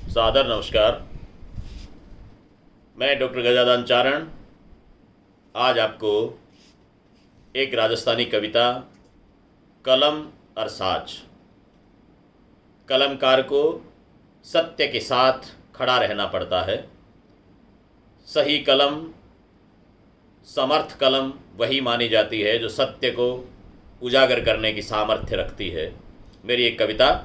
सादर नमस्कार। मैं डॉक्टर गजानन चारण आज आपको एक राजस्थानी कविता कलम और साज। कलमकार को सत्य के साथ खड़ा रहना पड़ता है। सही कलम, समर्थ कलम वही मानी जाती है जो सत्य को उजागर करने की सामर्थ्य रखती है। मेरी एक कविता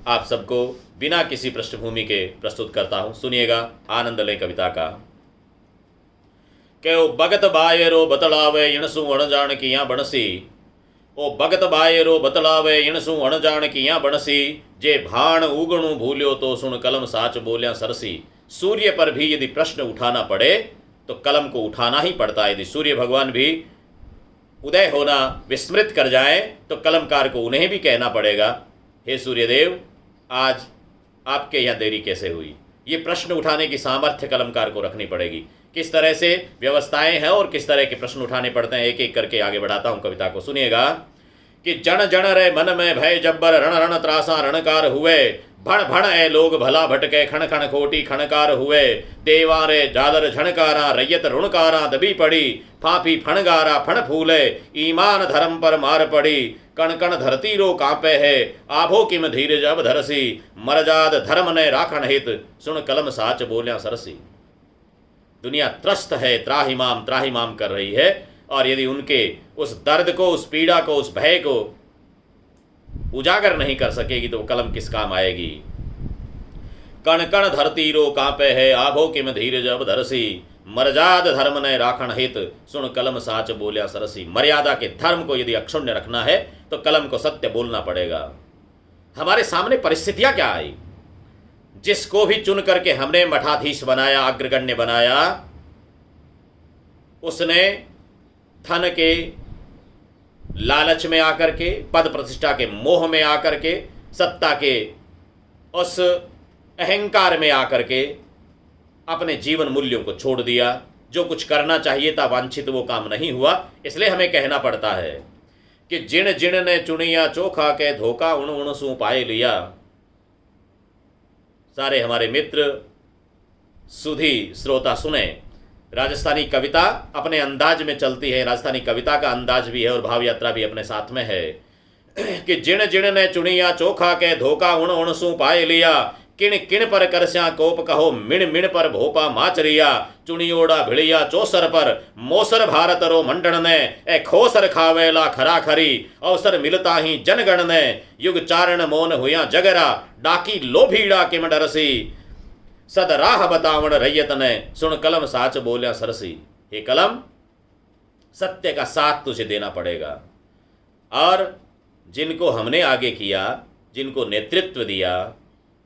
आप सबको बिना किसी पृष्ठभूमि के प्रस्तुत करता हूँ, सुनिएगा, आनंद लें कविता का। ओ भगत बायरो बतलावे इणसु अणजाण किया बनसी, ओ भगत बायरो बतलावे इणसु अणजाण किया बनसी, जे भाण उगणु भूल्यो तो सुन कलम साच बोलिया सरसी। सूर्य पर भी यदि प्रश्न उठाना पड़े तो कलम को उठाना ही पड़ता है। यदि सूर्य भगवान भी उदय होना विस्मृत कर जाए तो कलमकार को उन्हें भी कहना पड़ेगा, हे सूर्यदेव, आज आपके यहाँ देरी कैसे हुई। ये प्रश्न उठाने की सामर्थ्य कलमकार को रखनी पड़ेगी। किस तरह से व्यवस्थाएं हैं और किस तरह के प्रश्न उठाने पड़ते हैं, एक एक करके आगे बढ़ाता हूं कविता को, सुनिएगा। कि जण जण रे मन में भय जब्बर, रण रण त्रासा रणकार हुए, भण भण ए लोग भला भटके, खण खण खोटी खणकार हुए, देवारे जालर झणकारा, रैयत ऋणकारा दबी पड़ी, फाफी फणगारा फण फूले, ईमान धर्म पर मार पड़ी, कण कण धरती रो कांपे है, आभो किम धीरज अब धरसी, मरजाद धर्म ने राखण हित, सुन कलम साच बोलिया सरसी। दुनिया त्रस्त है, त्राहिमाम कर रही है, और यदि उनके उस दर्द को, उस पीड़ा को, उस भय को उजागर नहीं कर सकेगी तो कलम किस काम आएगी। कण कण धरती रो कांपे है, आभो किम धीरज अब धरसी, मर्याद धर्म ने राखण हित, सुन कलम साच बोलिया सरसी। मर्यादा के धर्म को यदि अक्षुण्य रखना है तो कलम को सत्य बोलना पड़ेगा। हमारे सामने परिस्थितियां क्या आई, जिसको भी चुन करके हमने मठाधीश बनाया, अग्रगण्य बनाया, उसने धन के लालच में आकर के, पद प्रतिष्ठा के मोह में आकर के, सत्ता के उस अहंकार में आकर के अपने जीवन मूल्यों को छोड़ दिया। जो कुछ करना चाहिए था वांछित वो काम नहीं हुआ। इसलिए हमें कहना पड़ता है कि जिण जिण ने चुनिया चोखा के, धोखा उण उण सू पाए लिया। सारे हमारे मित्र सुधी श्रोता सुने, राजस्थानी कविता अपने अंदाज में चलती है। राजस्थानी कविता का अंदाज भी है और भाव यात्रा भी अपने साथ में है। कि जिण जिण ने चुनिया चोखा के, धोखा उण उण सू पाए लिया, किण किण पर करस्या कोप कहो, मिण मिण पर भोपा माचरिया, चुनियोड़ा भिड़िया चोसर पर, मोसर भारत रो मंडन ने, ए खोसर खावेला खरा खरी, अवसर मिलता ही जनगण ने, युग चारण मोन हुआ जगरा, डाकी लोभीड़ा किम डरसी, सद राह बतावण रैयत ने, सुन कलम साच बोलिया सरसी। हे कलम, सत्य का साथ तुझे देना पड़ेगा। और जिनको हमने आगे किया, जिनको नेतृत्व दिया,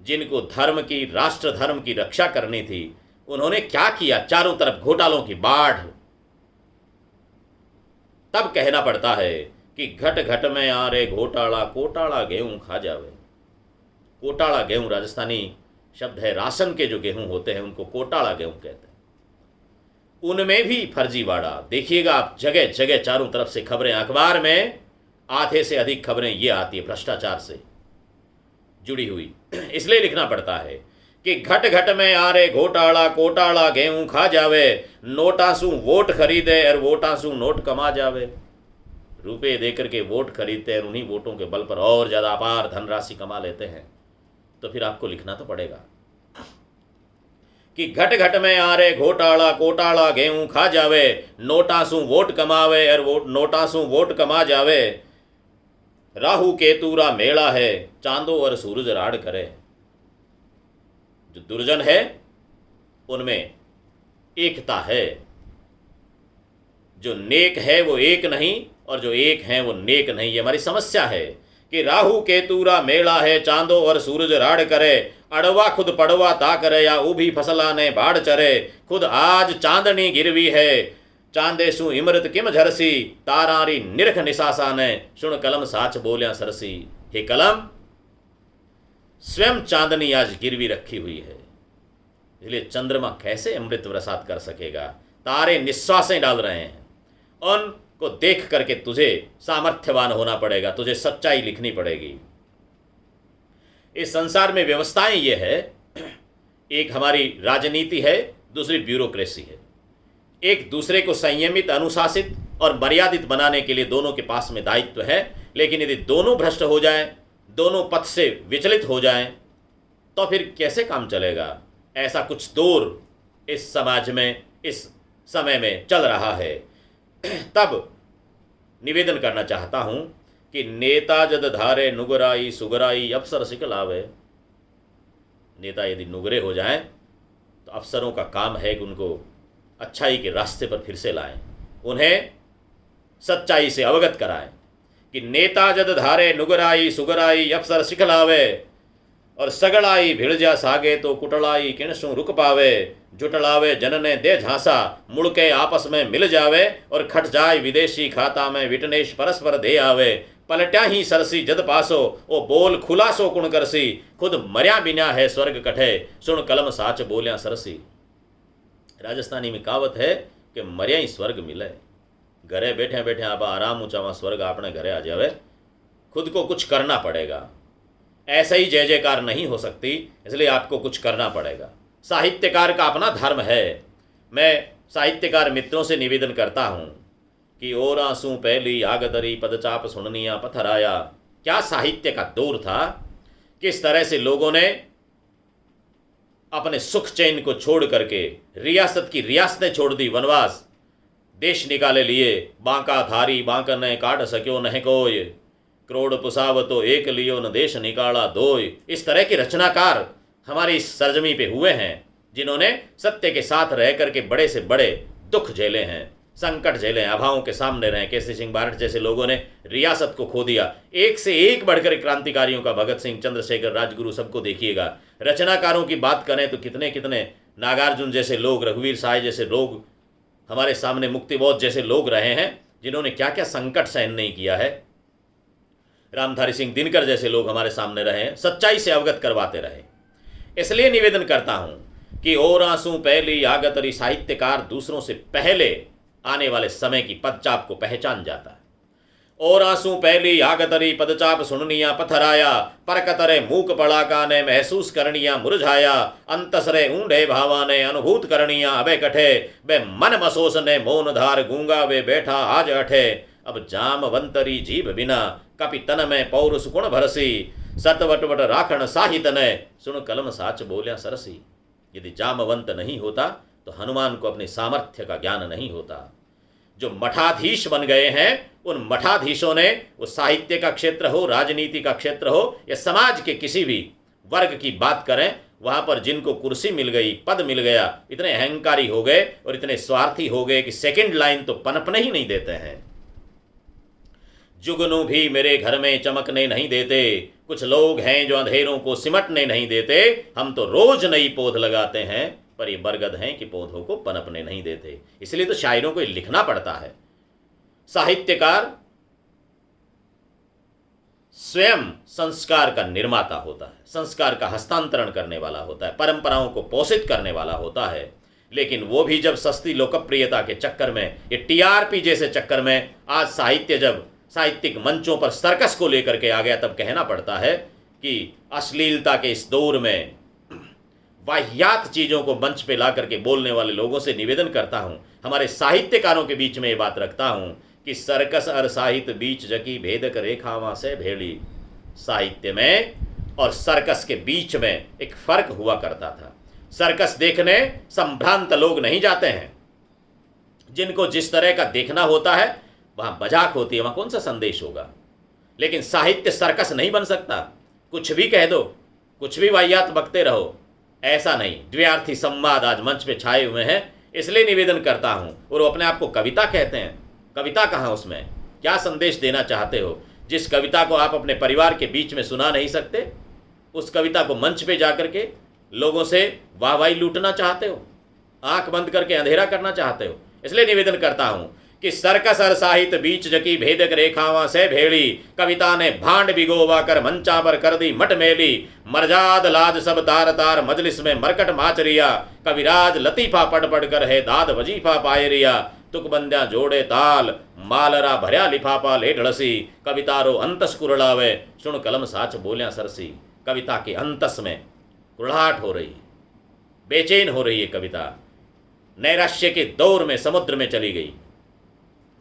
जिनको धर्म की, राष्ट्र धर्म की रक्षा करनी थी, उन्होंने क्या किया? चारों तरफ घोटालों की बाढ़। तब कहना पड़ता है कि घट घट में आ रे घोटाला, कोटाला गेहूं खा जावे। कोटाला गेहूं राजस्थानी शब्द है। राशन के जो गेहूं होते हैं उनको कोटाला गेहूं कहते हैं। उनमें भी फर्जीवाड़ा देखिएगा आप, जगह जगह चारों तरफ से खबरें। अखबार में आधे से अधिक खबरें ये आती है भ्रष्टाचार से जुड़ी हुई। इसलिए लिखना पड़ता है कि घट घट में आ रे घोटाला, कोटाला गेहूं खा जावे, नोटासू वोट खरीदे और वोटासू नोट कमा जावे। रुपए देकर के वोट खरीदते हैं, उन्हीं वोटों के बल पर और ज्यादा अपार धनराशि कमा लेते हैं। तो फिर आपको लिखना तो पड़ेगा कि घट घट में आ रे घोटाला, कोटाला गेहूं खा जावे, नोटासू वोट कमावे और नोटासू वोट कमा जावे, राहु केतुरा मेला है, चांदो और सूरज राड करे। जो दुर्जन है उनमें एकता है, जो नेक है वो एक नहीं, और जो एक है वो नेक नहीं। ये हमारी समस्या है कि राहु केतुरा मेला है, चांदो और सूरज राड करे, अड़वा खुद पड़वा ता करे, या ऊभी फसला ने बाढ़ चरे, खुद आज चांदनी गिरवी है, चांदेसु इमरत किम झरसी, तारारी निरख निशासा ने, सुन कलम साच बोलिया सरसी। हे कलम, स्वयं चांदनी आज गिरवी रखी हुई है, इसलिए चंद्रमा कैसे अमृत प्रसाद कर सकेगा। तारे निश्वासें डाल रहे हैं, उनको देख करके तुझे सामर्थ्यवान होना पड़ेगा, तुझे सच्चाई लिखनी पड़ेगी। इस संसार में व्यवस्थाएं ये है एक हमारी राजनीति है, दूसरी ब्यूरोक्रेसी है। एक दूसरे को संयमित, अनुशासित और मर्यादित बनाने के लिए दोनों के पास में दायित्व है, लेकिन यदि दोनों भ्रष्ट हो जाएं, दोनों पथ से विचलित हो जाएं, तो फिर कैसे काम चलेगा? ऐसा कुछ दौर इस समाज में, इस समय में चल रहा है। तब निवेदन करना चाहता हूं कि नेता जद धारे नुगराई सुगराई अफसर सिकलावे। नेता यदि नुगरे हो जाएं तो अफसरों का काम है कि उनको अच्छाई के रास्ते पर फिर से लाएं, उन्हें सच्चाई से अवगत कराएं कि नेता जद धारे नुगराई सुगराई अफसर सिखलावे और सगड़ाई भिड़जा सागे तो कुटड़ाई किणसु रुक पावे। जुटलावे जनने दे झांसा मुड़के आपस में मिल जावे और खट जाए विदेशी खाता में विटनेश परस्पर दे आवे। पलट्या ही सरसी जद पासो ओ बोल खुलासो कुण करसी खुद मर्या बिना है स्वर्ग कठे सुन कलम साच बोलिया सरसी। राजस्थानी में कहावत है कि मर्या ही स्वर्ग मिले। घरे बैठे बैठे आप आराम ऊंचावा स्वर्ग अपने घरे आ जावे, खुद को कुछ करना पड़ेगा। ऐसा ही जय जयकार नहीं हो सकती, इसलिए आपको कुछ करना पड़ेगा। साहित्यकार का अपना धर्म है। मैं साहित्यकार मित्रों से निवेदन करता हूँ कि और आंसू पहली आगदरी पदचाप सुननिया पथराया। क्या साहित्य का दौर था, किस तरह से लोगों ने अपने सुख चैन को छोड़ करके रियासत की रियासतें छोड़ दी, वनवास देश निकाले लिए। बांका थारी बांकन ने काट सक्यो नह कोय, करोड़ पुसावतो एक लियो न देश निकाला दोय। इस तरह के रचनाकार हमारी इस सरजमी पे हुए हैं, जिन्होंने सत्य के साथ रह करके बड़े से बड़े दुख झेले हैं, संकट झेले हैं, अभावों के सामने रहे। केसरी सिंह बारठ जैसे लोगों ने रियासत को खो दिया। एक से एक बढ़कर क्रांतिकारियों का, भगत सिंह, चंद्रशेखर, राजगुरु, सबको देखिएगा। रचनाकारों की बात करें तो कितने कितने नागार्जुन जैसे लोग, रघुवीर साय जैसे लोग हमारे सामने, मुक्तिबोध जैसे लोग रहे हैं, जिन्होंने क्या क्या संकट सहन नहीं किया है। रामधारी सिंह दिनकर जैसे लोग हमारे सामने रहे हैं, सच्चाई से अवगत करवाते रहे। इसलिए निवेदन करता हूं कि और आंसू पहली आगतरी साहित्यकार दूसरों से पहले आने वाले समय की पदचाप को पहचान जाता है। और आंसू पहली आगतरी पदचाप सुननिया पथराया, परकतरे मूक पड़ाका ने महसूस करनिया मुरझाया। अंतसरे ऊंढे भावा ने अनुभूत करनिया अबे कठे, बे मन मसोस ने मौन धार गूंगा वे बैठा आज अठे। अब जामवंतरी जीभ बिना कपि तन में पौरुष गुण भरसी, सतवटवट राखण साहित ने सुन कलम साच बोलिया सरसी। यदि जामवंत नहीं होता तो हनुमान को अपने सामर्थ्य का ज्ञान नहीं होता। जो मठाधीश बन गए हैं, उन मठाधीशों ने, वो साहित्य का क्षेत्र हो, राजनीति का क्षेत्र हो या समाज के किसी भी वर्ग की बात करें, वहां पर जिनको कुर्सी मिल गई, पद मिल गया, इतने अहंकारी हो गए और इतने स्वार्थी हो गए कि सेकंड लाइन तो पनपने ही नहीं देते हैं। जुगनू भी मेरे घर में चमकने नहीं देते, कुछ लोग हैं जो अंधेरों को सिमटने नहीं देते। हम तो रोज नई पौध लगाते हैं, पर ये बरगद हैं कि पौधों को पनपने नहीं देते। इसलिए तो शायरों को लिखना पड़ता है। साहित्यकार स्वयं संस्कार का निर्माता होता है, संस्कार का हस्तांतरण करने वाला होता है, परंपराओं को पोषित करने वाला होता है। लेकिन वो भी जब सस्ती लोकप्रियता के चक्कर में, ये टीआरपी जैसे चक्कर में, आज साहित्य जब साहित्यिक मंचों पर सर्कस को लेकर के आ गया, तब कहना पड़ता है कि अश्लीलता के इस दौर में वाहियात चीज़ों को मंच पे ला करके बोलने वाले लोगों से निवेदन करता हूँ, हमारे साहित्यकारों के बीच में ये बात रखता हूँ कि सर्कस और साहित्य बीच जकी भेदक रेखावां से भेड़ी। साहित्य में और सर्कस के बीच में एक फर्क हुआ करता था। सर्कस देखने संभ्रांत लोग नहीं जाते हैं, जिनको जिस तरह का देखना होता है वहाँ मजाक होती है, वहाँ कौन सा संदेश होगा। लेकिन साहित्य सर्कस नहीं बन सकता। कुछ भी कह दो, कुछ भी वाहियात बकते रहो, ऐसा नहीं। द्व्यार्थी संवाद आज मंच पे छाए हुए हैं, इसलिए निवेदन करता हूँ। और वो अपने आप को कविता कहते हैं। कविता कहाँ, उसमें क्या संदेश देना चाहते हो? जिस कविता को आप अपने परिवार के बीच में सुना नहीं सकते, उस कविता को मंच पे जा करके लोगों से वाहवाही लूटना चाहते हो, आंख बंद करके अंधेरा करना चाहते हो। इसलिए निवेदन करता हूँ कि सर्कस और साहित्य बीच जकी भेदक रेखावां से भेड़ी। कविता ने भांड भिगोवा कर मंचा पर कर दी मट मेली। मरजाद लाज सब तार तार मजलिस में मरकट माचरिया। कविराज लतीफा पढ़ पढ़ कर है दाद वजीफा पायरिया। तुक बंद्या जोड़े ताल मालरा भर्या लिफाफा ले ढड़सी। कवितारो अंतस कुरड़ावे सुन कलम साच बोलिया सरसी। कविता के अंतस में कुरड़ाहट हो रही, बेचैन हो रही है कविता, नैराश्य के दौर में समुद्र में चली गई।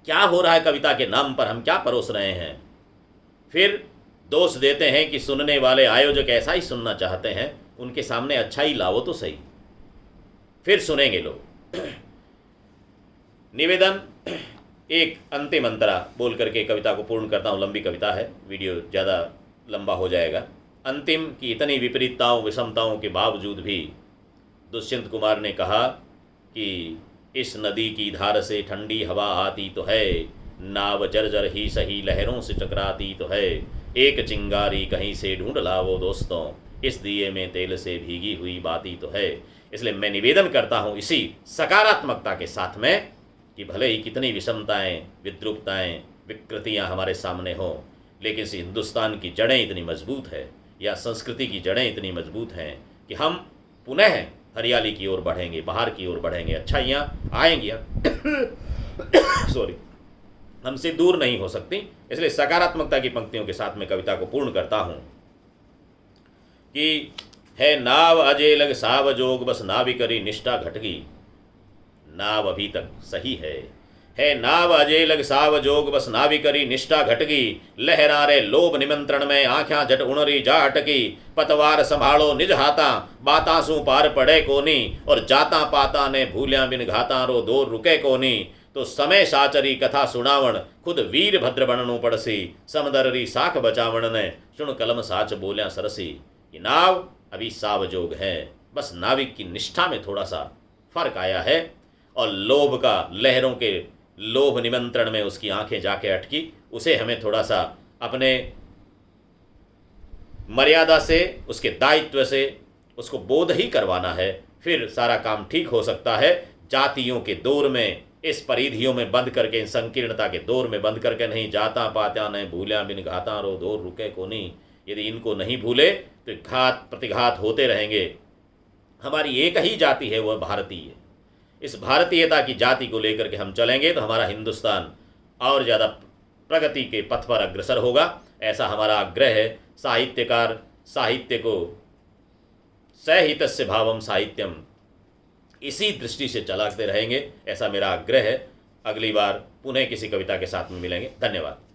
क्या हो रहा है कविता के नाम पर, हम क्या परोस रहे हैं? फिर दोष देते हैं कि सुनने वाले आयोजक ऐसा ही सुनना चाहते हैं, उनके सामने अच्छा ही लाओ तो सही, फिर सुनेंगे लोग। निवेदन, एक अंतिम अंतरा बोल करके कविता को पूर्ण करता हूँ। लंबी कविता है, वीडियो ज़्यादा लंबा हो जाएगा। अंतिम की इतनी विपरीतताओं विषमताओं के बावजूद भी दुष्यंत कुमार ने कहा कि इस नदी की धार से ठंडी हवा आती तो है, नाव जर्जर ही सही लहरों से टकराती तो है, एक चिंगारी कहीं से ढूंढ लाओ दोस्तों, इस दिए में तेल से भीगी हुई बाती तो है। इसलिए मैं निवेदन करता हूँ इसी सकारात्मकता के साथ में कि भले ही कितनी विषमताएं, विद्रुपताएं, विकृतियाँ हमारे सामने हों, लेकिन इस हिंदुस्तान की जड़ें इतनी मजबूत है, या संस्कृति की जड़ें इतनी मजबूत हैं कि हम पुनः हरियाली की ओर बढ़ेंगे, बाहर की ओर बढ़ेंगे, अच्छाइयाँ आएंगी सॉरी, हमसे दूर नहीं हो सकती। इसलिए सकारात्मकता की पंक्तियों के साथ में कविता को पूर्ण करता हूँ कि है नाव अजय लग साव जोग, बस नावि करी निष्ठा घटगी। नाव अभी तक सही है नाव अजय लग साव जोग, बस नावि करी निष्ठा घटगी। लहरारे लोभ निमंत्रण में आँख्यां झट उणरी जा हटकी। पतवार संभालो निज हाथा, बातासू पार पड़े कोनी। और जाता पाता ने भूलिया बिन घाता, रो दूर रुके कोनी। तो समय साचरी कथा सुनावण, खुद वीर भद्र बननु पड़सी। समदररी साख बचावण ने, सुन कलम साच बोलिया सरसी। ये नाव अभी सावजोग है, बस नाविक की निष्ठा में थोड़ा सा फर्क आया है, और लोभ का, लहरों के लोभ निमंत्रण में उसकी आंखें जाके अटकी। उसे हमें थोड़ा सा अपने मर्यादा से, उसके दायित्व से उसको बोध ही करवाना है, फिर सारा काम ठीक हो सकता है। जातियों के दौर में, इस परिधियों में बंद करके, इन संकीर्णता के दौर में बंद करके नहीं। जाता पात्या न भूलिया बिन घाता, रो दूर रुके कोनी। यदि इनको नहीं भूले तो घात प्रतिघात होते रहेंगे। हमारी एक ही जाति है, वह भारतीय। इस भारतीयता की जाति को लेकर के हम चलेंगे तो हमारा हिंदुस्तान और ज़्यादा प्रगति के पथ पर अग्रसर होगा, ऐसा हमारा आग्रह है। साहित्यकार साहित्य को सहितस्य भावम साहित्यम, इसी दृष्टि से चलाते रहेंगे, ऐसा मेरा आग्रह है। अगली बार पुनः किसी कविता के साथ में मिलेंगे। धन्यवाद।